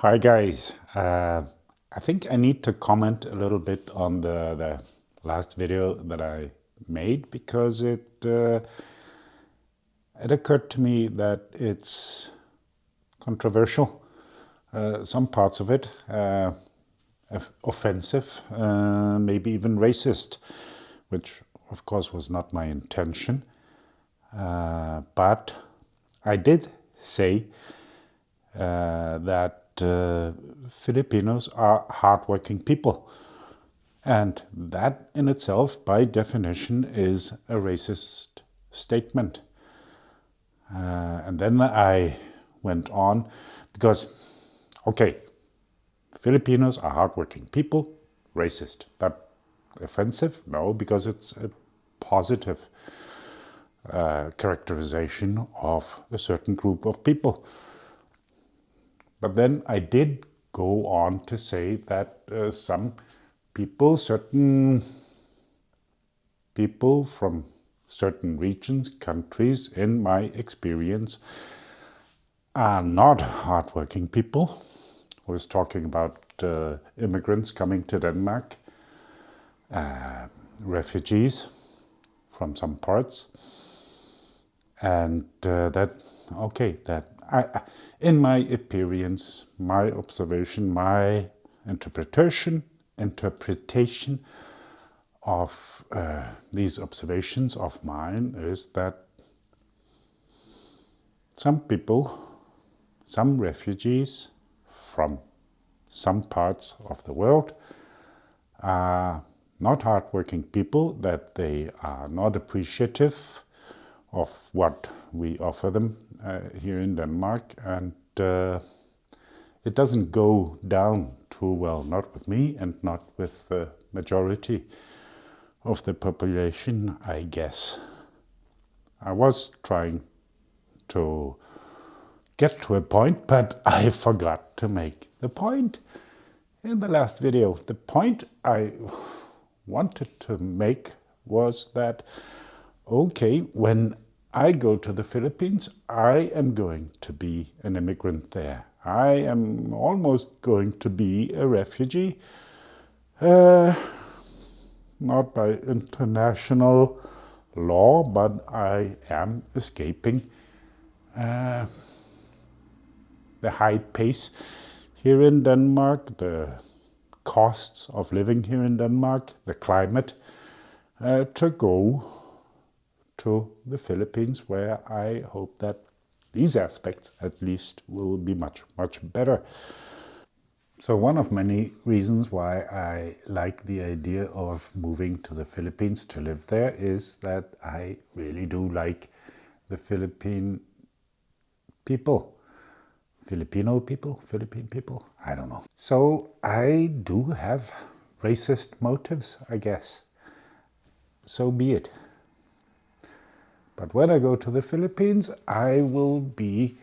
Hi guys, I think I need to comment a little bit on the last video that I made because it occurred to me that it's controversial. Some parts of it offensive, maybe even racist, which of course was not my intention. But I did say that Filipinos are hardworking people. And that in itself, by definition, is a racist statement. And then I went on because, okay, Filipinos are hardworking people, racist. But offensive? No, because it's a positive characterization of a certain group of people. But then I did go on to say that some people, certain people from certain regions, countries, in my experience, are not hardworking people. I was talking about immigrants coming to Denmark, refugees from some parts, and in my experience, my observation, my interpretation of these observations of mine is that some people, some refugees from some parts of the world are not hardworking people, that they are not appreciative of what we offer them here in Denmark, and it doesn't go down too well, not with me and not with the majority of the population, I guess. I was trying to get to a point, but I forgot to make the point in the last video. The point I wanted to make was that, okay, when I go to the Philippines, I am going to be an immigrant there. I am almost going to be a refugee, not by international law, but I am escaping the high pace here in Denmark, the costs of living here in Denmark, the climate, to go to the Philippines, where I hope that these aspects at least will be much, much better. So one of many reasons why I like the idea of moving to the Philippines to live there is that I really do like the Philippine people. Philippine people, I don't know. So I do have racist motives, I guess. So be it. But when I go to the Philippines, I will be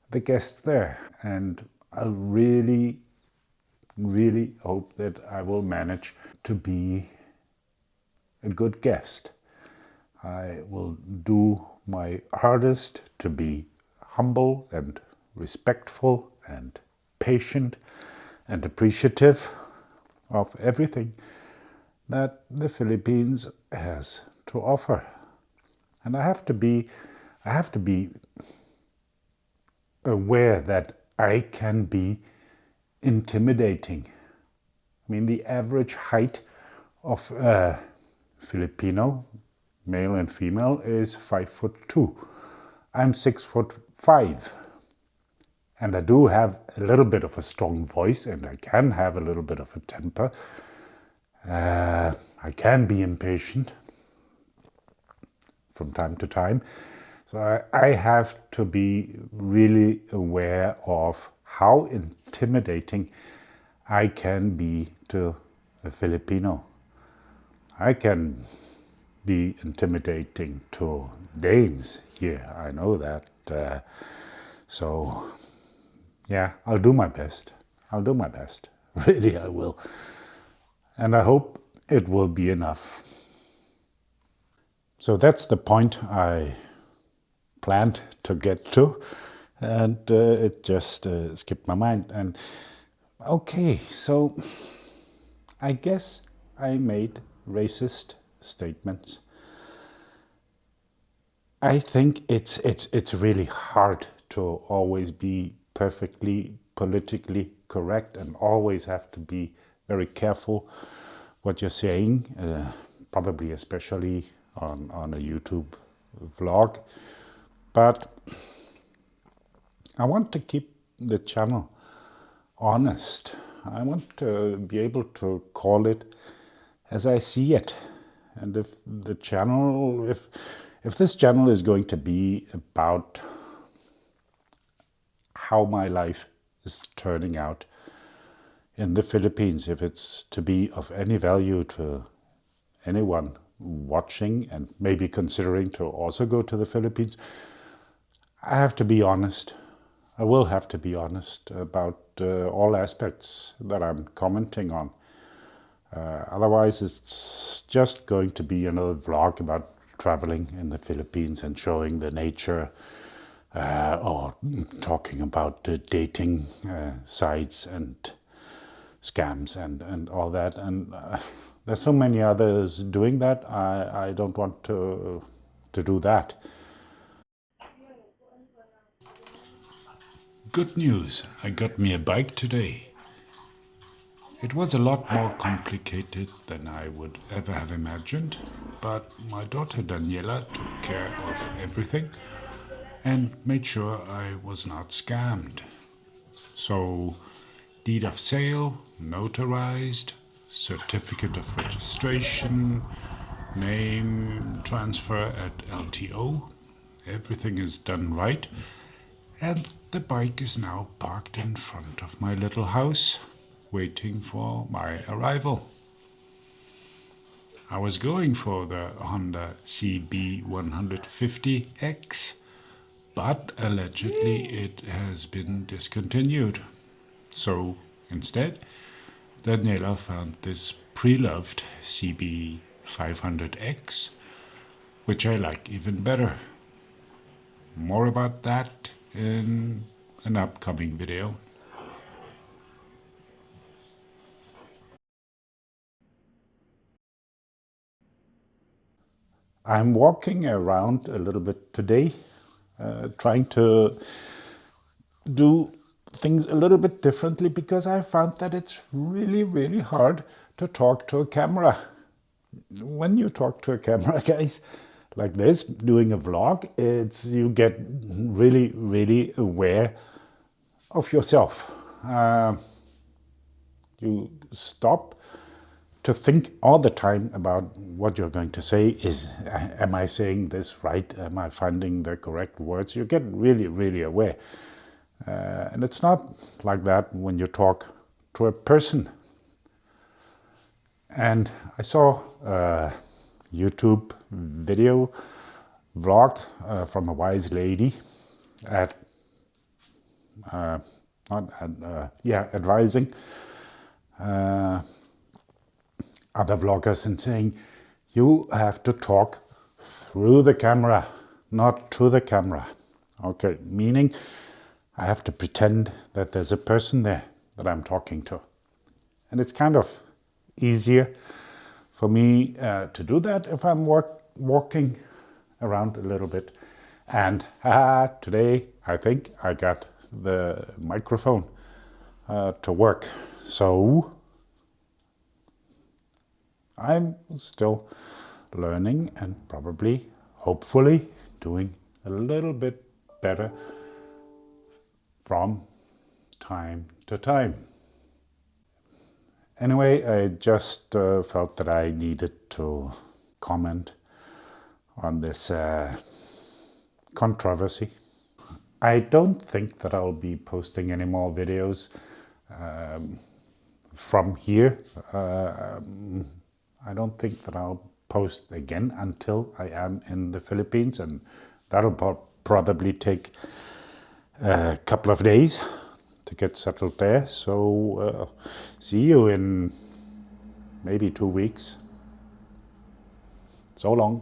the guest there. And I really, really hope that I will manage to be a good guest. I will do my hardest to be humble and respectful and patient and appreciative of everything that the Philippines has to offer. And I have to be aware that I can be intimidating. I mean, the average height of a Filipino, male and female, is 5'2". I'm 6'5". And I do have a little bit of a strong voice, and I can have a little bit of a temper. I can be impatient from time to time. So I have to be really aware of how intimidating I can be to a Filipino. I can be intimidating to Danes here, I know that. So yeah, I'll do my best. Really, I will. And I hope it will be enough. So that's the point I planned to get to and it just skipped my mind. And okay, so I guess I made racist statements. I think it's really hard to always be perfectly politically correct and always have to be very careful what you're saying, probably especially on a YouTube vlog. But I want to keep the channel honest. I want to be able to call it as I see it. And if this channel is going to be about how my life is turning out in the Philippines, if it's to be of any value to anyone watching and maybe considering to also go to the Philippines, I have to be honest. I will have to be honest about all aspects that I'm commenting on. Otherwise, it's just going to be another vlog about traveling in the Philippines and showing the nature, or talking about dating sites and scams and all that. And there's so many others doing that. I don't want to do that. Good news, I got me a bike today. It was a lot more complicated than I would ever have imagined, but my daughter Daniela took care of everything and made sure I was not scammed. So, deed of sale, notarized, certificate of registration, name transfer at LTO, everything is done right, and the bike is now parked in front of my little house, waiting for my arrival. I was going for the Honda CB150X, but allegedly it has been discontinued. So instead, Daniela found this pre-loved CB500X, which I like even better. More about that in an upcoming video. I'm walking around a little bit today, trying to do things a little bit differently because I found that it's really, really hard to talk to a camera. When you talk to a camera, guys, like this, doing a vlog, you get really, really aware of yourself. You stop to think all the time about what you're going to say. Am I saying this right? Am I finding the correct words? You get really, really aware. And it's not like that when you talk to a person. And I saw a YouTube video vlog from a wise lady advising other vloggers and saying, you have to talk through the camera, not to the camera. Okay, meaning I have to pretend that there's a person there that I'm talking to. And it's kind of easier for me to do that if I'm walking around a little bit. And today I think I got the microphone to work. So I'm still learning and probably, hopefully, doing a little bit better from time to time. Anyway, I just felt that I needed to comment on this controversy. I don't think that I'll be posting any more videos from here. I don't think that I'll post again until I am in the Philippines, and that'll probably take a couple of days to get settled there. So see you in maybe 2 weeks. So long.